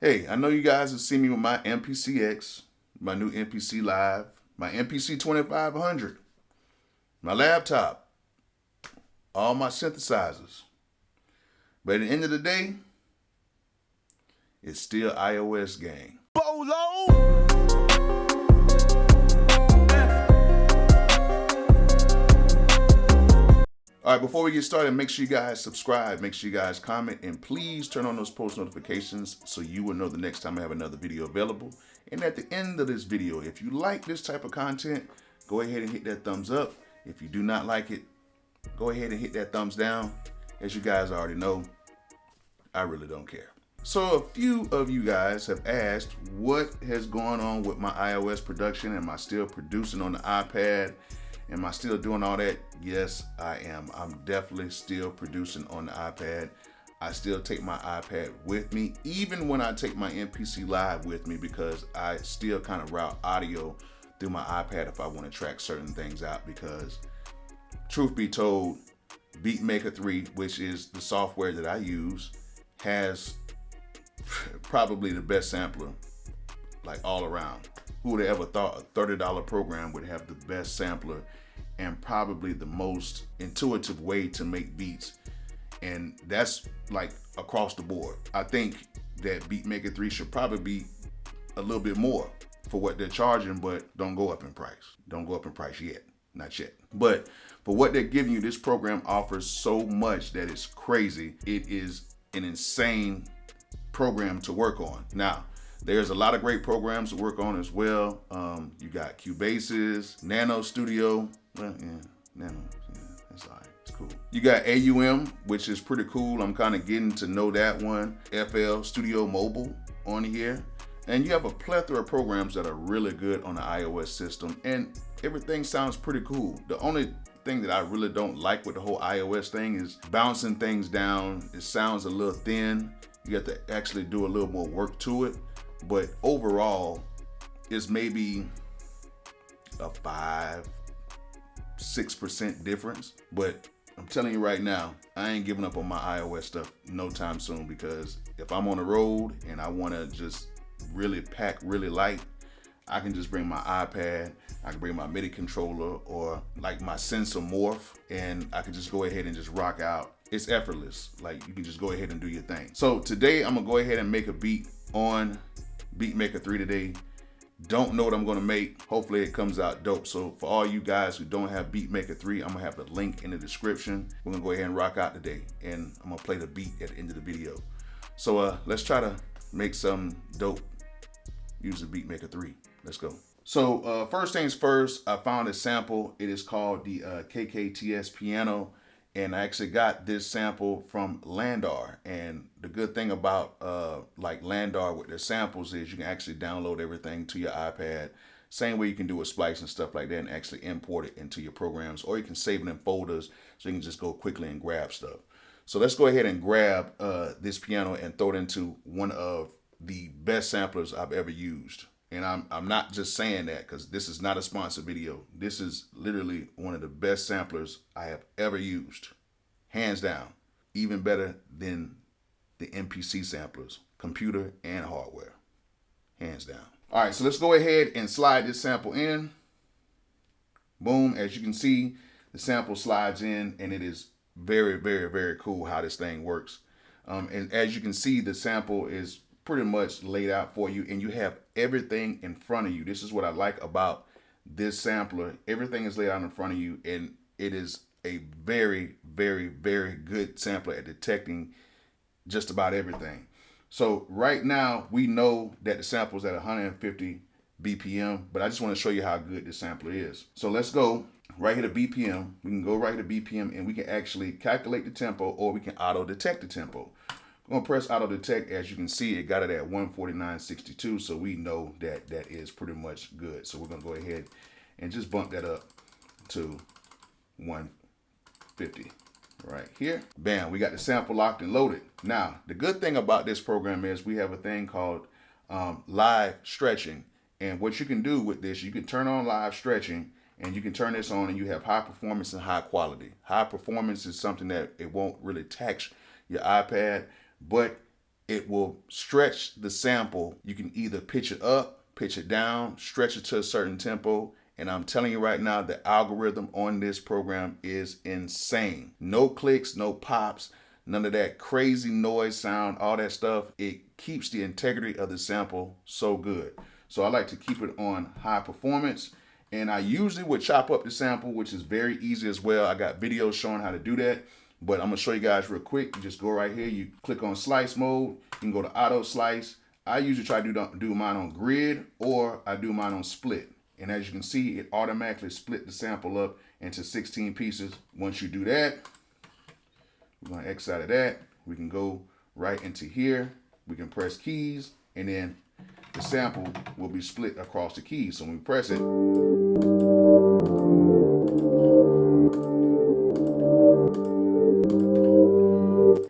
Hey, I know you guys have seen me with my MPCX, my new MPC Live, my MPC 2500, my laptop, all my synthesizers. But at the end of the day, it's still iOS gang. Bolo! All right, before we get started, make sure you guys subscribe, make sure you guys comment, and please turn on those post notifications so you will know the next time I have another video available. And at the end of this video, if you like this type of content, go ahead and hit that thumbs up. If you do not like it, go ahead and hit that thumbs down. As you guys already know, I really don't care. So a few of you guys have asked what has gone on with my iOS production. Am I still producing on the iPad? Am I still doing all that? Yes, I am. I'm definitely still producing on the iPad. I still take my iPad with me, even when I take my MPC Live with me, because I still kind of route audio through my iPad if I want to track certain things out, because truth be told, BeatMaker 3, which is the software that I use, has probably the best sampler, like all around. Who would have ever thought a $30 program would have the best sampler and probably the most intuitive way to make beats? And that's like across the board. I think that BeatMaker 3 should probably be a little bit more for what they're charging, but don't go up in price. Don't go up in price yet, not yet. But for what they're giving you, this program offers so much that it's crazy. It is an insane program to work on. Now, there's a lot of great programs to work on as well. You got Cubase's, Nano Studio. Well, yeah, Nano, yeah, that's all right, it's cool. You got AUM, which is pretty cool. I'm kind of getting to know that one. FL Studio Mobile on here. And you have a plethora of programs that are really good on the iOS system, and everything sounds pretty cool. The only thing that I really don't like with the whole iOS thing is bouncing things down. It sounds a little thin. You have to actually do a little more work to it. But overall, it's maybe a 5-6% difference. But I'm telling you right now, I ain't giving up on my iOS stuff no time soon, because if I'm on the road and I want to just really pack really light, I can just bring my iPad, I can bring my MIDI controller or like my sensor morph, and I can just go ahead and just rock out. It's effortless. Like, you can just go ahead and do your thing. So today I'm gonna go ahead and make a beat on BeatMaker 3 today. Don't know what I'm gonna make. Hopefully it comes out dope. So for all you guys who don't have BeatMaker 3, I'm gonna have the link in the description. We're gonna go ahead and rock out today, and I'm gonna play the beat at the end of the video. So let's try to make some dope using BeatMaker 3. Let's go. So first things first, I found a sample. It is called the KKTS piano. And I actually got this sample from Landar. And the good thing about like Landar with their samples is you can actually download everything to your iPad. Same way you can do with Splice and stuff like that, and actually import it into your programs, or you can save it in folders so you can just go quickly and grab stuff. So let's go ahead and grab this piano and throw it into one of the best samplers I've ever used. And I'm not just saying that because this is not a sponsored video. This is literally one of the best samplers I have ever used. Hands down. Even better than the MPC samplers, computer and hardware. Hands down. All right, so let's go ahead and slide this sample in. Boom. As you can see, the sample slides in, and it is very, very, very cool how this thing works. And as you can see, the sample is pretty much laid out for you, and you have everything in front of you. This is what I like about this sampler. Everything is laid out in front of you, and it is a very, very, very good sampler at detecting just about everything. So right now we know that the sample is at 150 BPM, but I just want to show you how good this sampler is. So let's go right here to BPM. We can go right to BPM, and we can actually calculate the tempo, or we can auto detect the tempo. I'm gonna press auto detect. As you can see, it got it at 149.62, so we know that that is pretty much good. So we're gonna go ahead and just bump that up to 150 right here. Bam, we got the sample locked and loaded. Now, the good thing about this program is we have a thing called live stretching. And what you can do with this, you can turn on live stretching, and you can turn this on, and you have high performance and high quality. High performance is something that it won't really tax your iPad, but it will stretch the sample. You can either pitch it up, pitch it down, stretch it to a certain tempo. And I'm telling you right now, the algorithm on this program is insane. No clicks, no pops, none of that crazy noise sound, all that stuff. It keeps the integrity of the sample so good. So I like to keep it on high performance. And I usually would chop up the sample, which is very easy as well. I got videos showing how to do that. But I'm gonna show you guys real quick. You just go right here, you click on slice mode, you can go to auto slice. I usually try to do mine on grid, or I do mine on split. And as you can see, it automatically split the sample up into 16 pieces. Once you do that, we're gonna X out of that. We can go right into here. We can press keys, and then the sample will be split across the keys. So when we press it,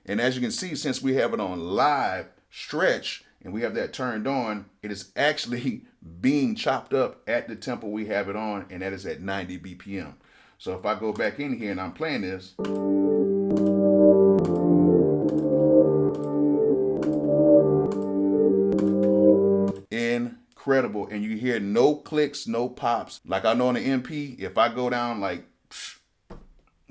and as you can see, since we have it on live stretch and we have that turned on, it is actually being chopped up at the tempo we have it on, and that is at 90 BPM. So if I go back in here and I'm playing this, incredible. And you hear no clicks, no pops. Like I know on the MP, if I go down like,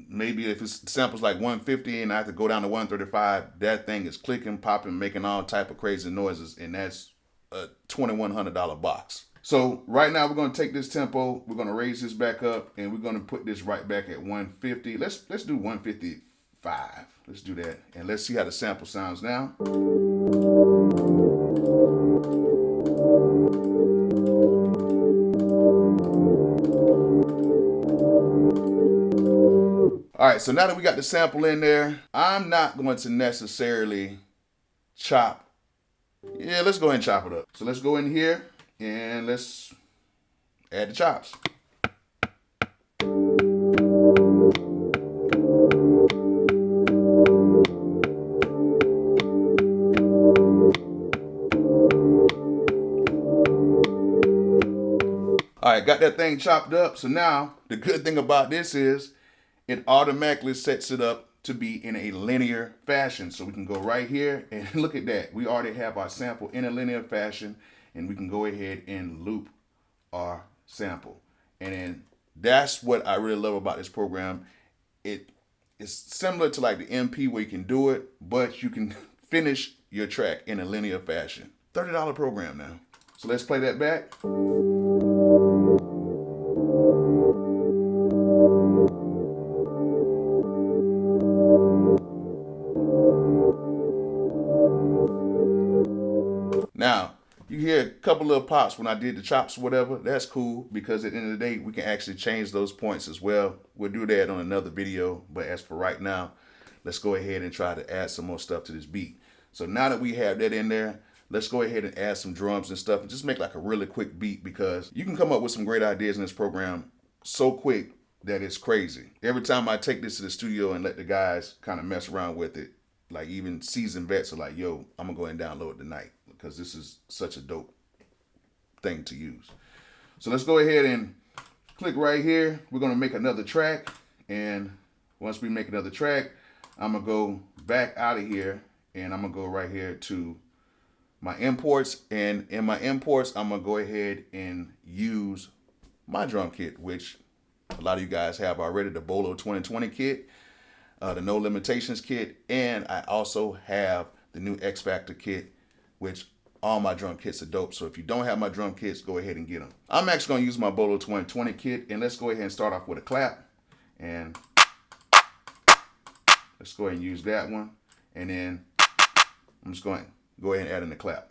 maybe if it's samples like 150 and I have to go down to 135, that thing is clicking, popping, making all type of crazy noises, and that's a $2,100 box. So right now we're gonna take this tempo, we're gonna raise this back up, and we're gonna put this right back at 150. Let's do 155. Let's do that, and let's see how the sample sounds now. All right, so now that we got the sample in there, I'm not going to necessarily chop. Yeah, let's go ahead and chop it up. So let's go in here and let's add the chops. All right, got that thing chopped up. So now the good thing about this is it automatically sets it up to be in a linear fashion. So we can go right here and look at that. We already have our sample in a linear fashion, and we can go ahead and loop our sample. And then that's what I really love about this program. It's similar to like the MP where you can do it, but you can finish your track in a linear fashion. $30 program now. So let's play that back. Now, you hear a couple of pops when I did the chops or whatever. That's cool, because at the end of the day, we can actually change those points as well. We'll do that on another video, but as for right now, let's go ahead and try to add some more stuff to this beat. So now that we have that in there, let's go ahead and add some drums and stuff and just make like a really quick beat, because you can come up with some great ideas in this program so quick that it's crazy. Every time I take this to the studio and let the guys kind of mess around with it, like even seasoned vets are like, yo, I'm gonna go ahead and download it tonight, because this is such a dope thing to use. So let's go ahead and click right here. We're gonna make another track, and once we make another track, I'm gonna go back out of here and I'm gonna go right here to my imports, and in my imports, I'm gonna go ahead and use my drum kit, which a lot of you guys have already, the Bolo 2020 kit, the No Limitations kit, and I also have the new X Factor kit, which all my drum kits are dope. So if you don't have my drum kits, go ahead and get them. I'm actually gonna use my Bolo 2020 kit, and let's go ahead and start off with a clap, and let's go ahead and use that one, and then I'm just going to go ahead and add in the clap.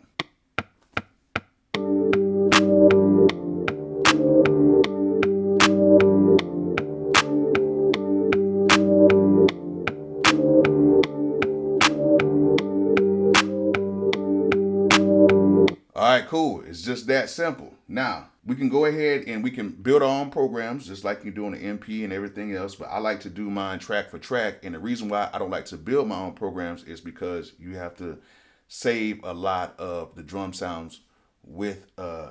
All right, cool. It's just that simple. Now, we can go ahead and we can build our own programs just like you do on the MP and everything else, but I like to do mine track for track. And the reason why I don't like to build my own programs is because you have to save a lot of the drum sounds with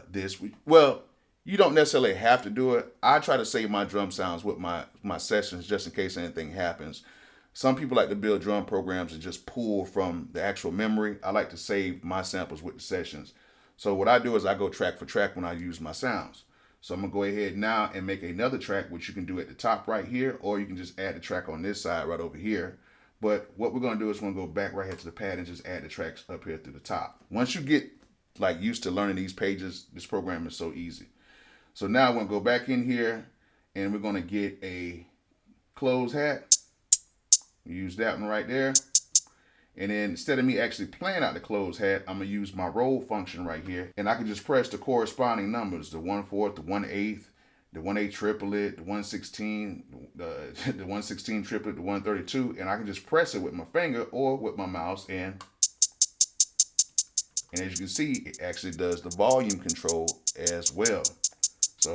this. Well, you don't necessarily have to do it. I try to save my drum sounds with my sessions just in case anything happens. Some people like to build drum programs and just pull from the actual memory. I like to save my samples with the sessions. So what I do is I go track for track when I use my sounds. So I'm gonna go ahead now and make another track, which you can do at the top right here, or you can just add the track on this side right over here. But what we're gonna do is we're gonna go back right here to the pad and just add the tracks up here through the top. Once you get like used to learning these pages, this program is so easy. So now we're gonna go back in here and we're gonna get a close hat. Use that one right there. And then instead of me actually playing out the closed hat, I'm gonna use my roll function right here. And I can just press the corresponding numbers, the 1/4, the 1/8, the 1/8 triplet, the 1/16, the 1/16 triplet, the 1/32, and I can just press it with my finger or with my mouse, and as you can see, it actually does the volume control as well. So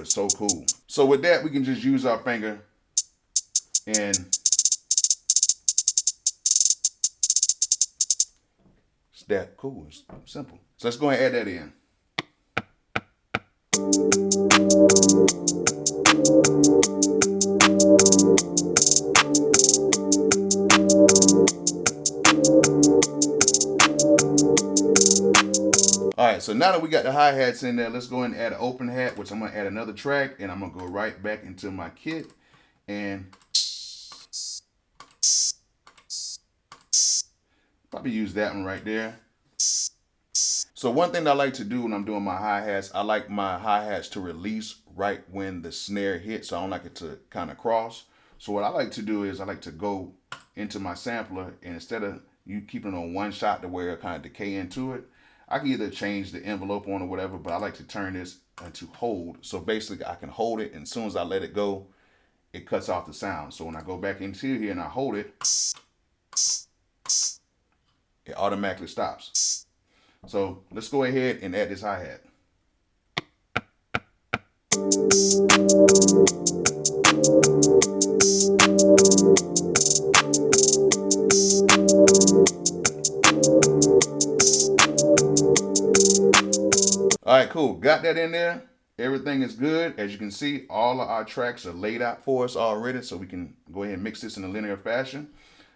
it's so cool. So with that, we can just use our finger and it's that cool. It's simple. So let's go ahead and add that in. All right, so now that we got the hi-hats in there, let's go ahead and add an open hat, which I'm gonna add another track, and I'm gonna go right back into my kit and probably use that one right there. So one thing I like to do when I'm doing my hi-hats, I like my hi-hats to release right when the snare hits, so I don't like it to kind of cross. So what I like to do is I like to go into my sampler, and instead of you keeping it on one shot to where it kind of decay into it, I can either change the envelope on or whatever, but I like to turn this into hold. So basically I can hold it, and as soon as I let it go, it cuts off the sound. So when I go back into here and I hold it, it automatically stops. So let's go ahead and add this hi-hat. All right, cool. Got that in there. Everything is good. As you can see, all of our tracks are laid out for us already, so we can go ahead and mix this in a linear fashion.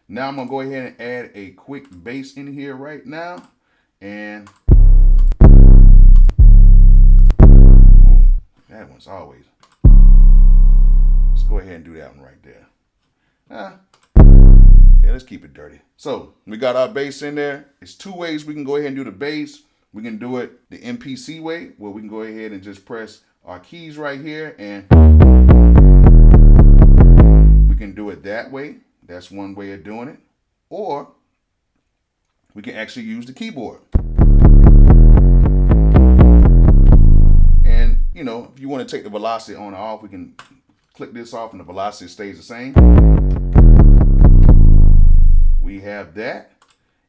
Now I'm gonna go ahead and add a quick bass in here right now. And ooh, that one's always. Let's go ahead and do that one right there. Yeah, let's keep it dirty. So we got our bass in there. It's two ways we can go ahead and do the bass. We can do it the MPC way, where we can go ahead and just press our keys right here, and we can do it that way. That's one way of doing it. Or we can actually use the keyboard. And, you know, if you want to take the velocity on or off, we can click this off and the velocity stays the same. We have that.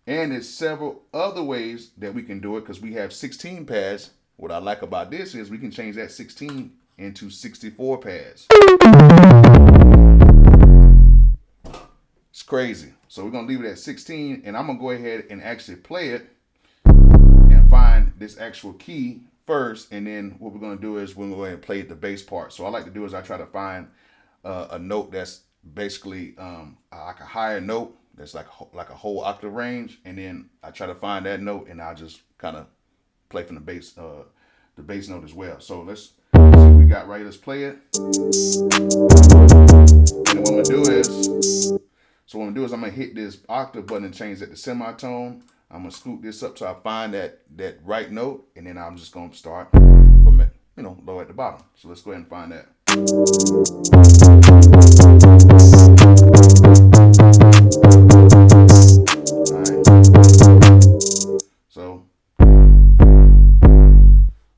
And there's several other ways that we can do it, because we have 16 pads. What I like about this is we can change that 16 into 64 pads. It's crazy. So we're gonna leave it at 16, and I'm gonna go ahead and actually play it and find this actual key first, and then what we're gonna do is we're gonna go ahead and play the bass part. So what I like to do is I try to find a note that's basically like a higher note that's like a whole octave range, and then I try to find that note, and I'll just kind of play from the bass note as well. So let's see what we got right here. Let's play it. And what I'm gonna do is I'm gonna hit this octave button and change it to semitone. I'm gonna scoop this up till I find that right note, and then I'm just gonna start from it, low at the bottom. So let's go ahead and find that.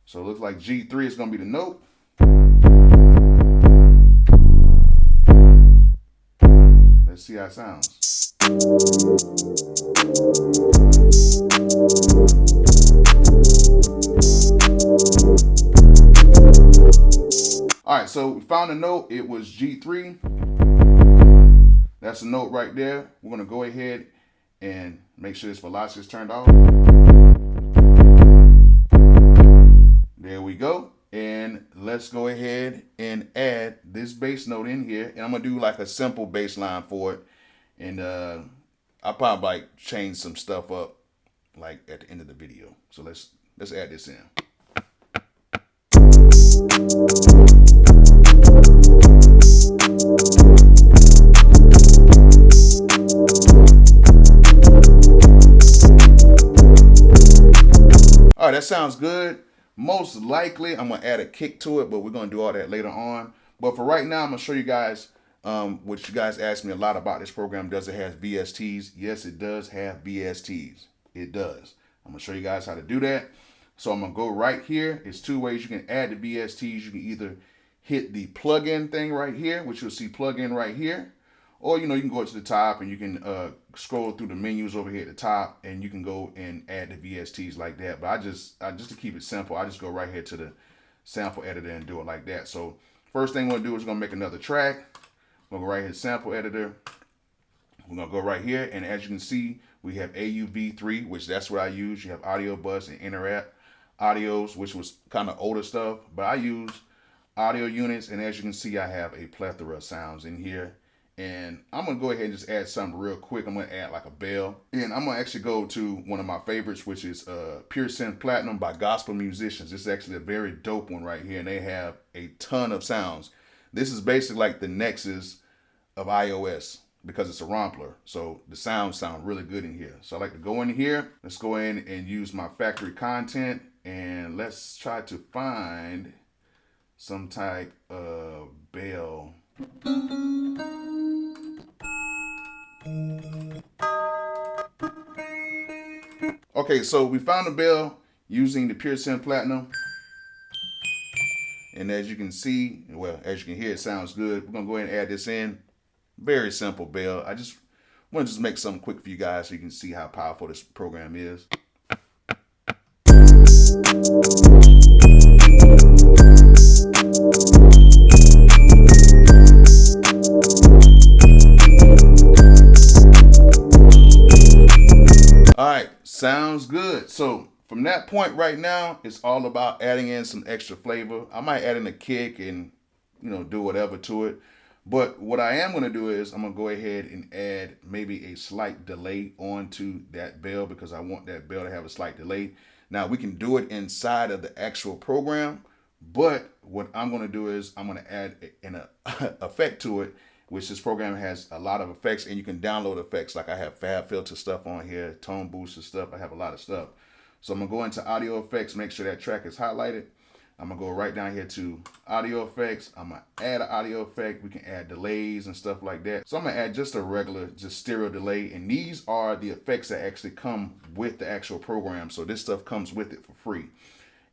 So it looks like G3 is going to be the note. Let's see how it sounds. All right, so we found a note. It was G3. That's a note right there. We're going to go ahead and make sure this velocity is turned off. There we go. And let's go ahead and add this bass note in here. And I'm gonna do like a simple bass line for it. And I'll probably like change some stuff up like at the end of the video. So let's add this in. All right, that sounds good. Most likely, I'm gonna add a kick to it, but we're gonna do all that later on. But for right now, I'm gonna show you guys what you guys asked me a lot about this program. Does it have VSTs? Yes, it does have VSTs. It does. I'm gonna show you guys how to do that. So I'm gonna go right here. It's two ways you can add the VSTs. You can either hit the plugin thing right here, which you'll see plugin right here. Or, you can go to the top and you can scroll through the menus over here at the top and you can go and add the VSTs like that. But I just to keep it simple, I just go right here to the sample editor and do it like that. So first thing we're gonna do is gonna make another track. We're gonna go right here to sample editor. We're gonna go right here, and as you can see, we have AUV3, which that's what I use. You have audio bus and interact audios, which was kind of older stuff, but I use audio units, and as you can see, I have a plethora of sounds in here. And I'm gonna go ahead and just add something real quick. I'm gonna add like a bell. And I'm gonna actually go to one of my favorites, which is Pure Synth Platinum by Gospel Musicians. This is actually a very dope one right here, and they have a ton of sounds. This is basically like the Nexus of iOS because it's a Rompler. So the sounds sound really good in here. So I like to go in here. Let's go in and use my factory content, and let's try to find some type of bell. Okay, so we found the bell using the Pure Synth Platinum. And as you can see, well, as you can hear, it sounds good. We're gonna go ahead and add this in. Very simple bell. I just want to make something quick for you guys so you can see how powerful this program is. All right, sounds good. So from that point right now, it's all about adding in some extra flavor. I might add in a kick and, do whatever to it. But what I am going to do is I'm going to go ahead and add maybe a slight delay onto that bell because I want that bell to have a slight delay. Now we can do it inside of the actual program, but what I'm going to do is I'm going to add an effect to it, which this program has a lot of effects, and you can download effects. Like I have Fabfilter stuff on here, tone booster stuff. I have a lot of stuff. So I'm gonna go into audio effects, make sure that track is highlighted. I'm gonna go right down here to audio effects. I'm gonna add an audio effect. We can add delays and stuff like that. So I'm gonna add just a regular, just stereo delay. And these are the effects that actually come with the actual program. So this stuff comes with it for free.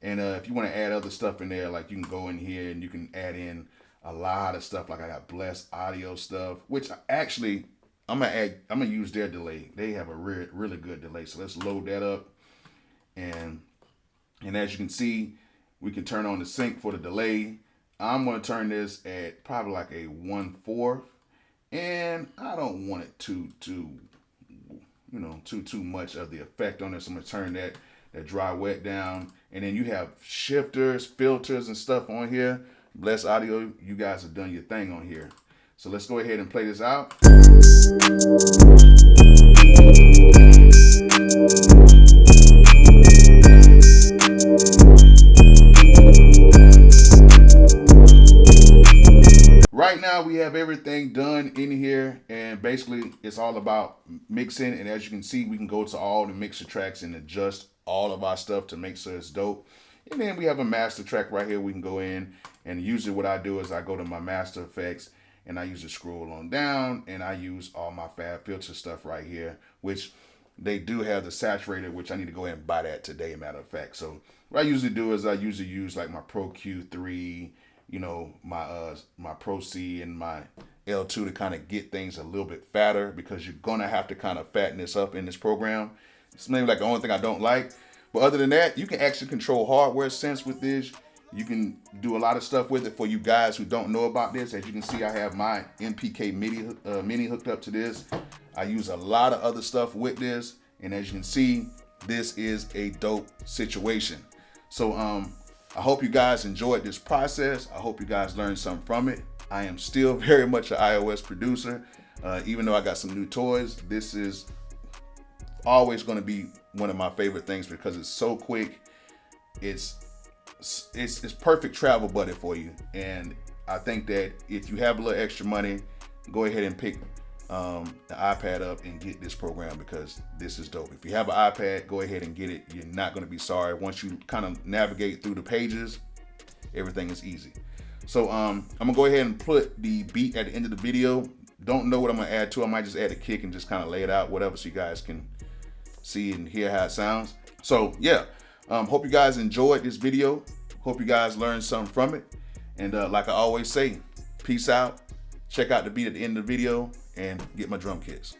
And if you wanna add other stuff in there, like you can go in here and you can add in a lot of stuff. Like I got Blessed audio stuff, which actually I'm gonna use their delay. They have a really good delay. So let's load that up. And as you can see, we can turn on the sync for the delay. I'm going to turn this at probably like a 1/4, and I don't want it too much of the effect on this. I'm going to turn that dry wet down, and then you have shifters, filters, and stuff on here. Bless Audio, you guys have done your thing on here. So let's go ahead and play this out. Right now we have everything done in here, and basically it's all about mixing. And as you can see, we can go to all the mixer tracks and adjust all of our stuff to make sure it's dope. And then we have a master track right here. We can go in, and usually what I do is I go to my master effects and I usually scroll on down, and I use all my Fabfilter stuff right here, which they do have the saturator, which I need to go ahead and buy that today, matter of fact. So what I usually do is I usually use like my Pro Q3, my Pro C and my L2 to kind of get things a little bit fatter, because you're gonna have to kind of fatten this up in this program. It's maybe like the only thing I don't like, but other than that, you can actually control hardware sense with this. You can do a lot of stuff with it. For you guys who don't know about this, as you can see, I have my MPK mini hooked up to this. I use a lot of other stuff with this, and as you can see, this is a dope situation. So I hope you guys enjoyed this process. I hope you guys learned something from it. I am still very much an iOS producer. Even though I got some new toys, this is always going to be one of my favorite things because it's so quick. It's perfect travel buddy for you. And I think that if you have a little extra money, go ahead and pick the iPad up and get this program because this is dope. If you have an iPad, go ahead and get it. You're not going to be sorry. Once you kind of navigate through the pages, everything is easy. So I'm gonna go ahead and put the beat at the end of the video. Don't know what I'm gonna add to it. I might just add a kick and just kind of lay it out, whatever, so you guys can see and hear how it sounds. So yeah, hope you guys enjoyed this video. Hope you guys learned something from it. And like I always say, peace out. Check out the beat at the end of the video and get my drum kits.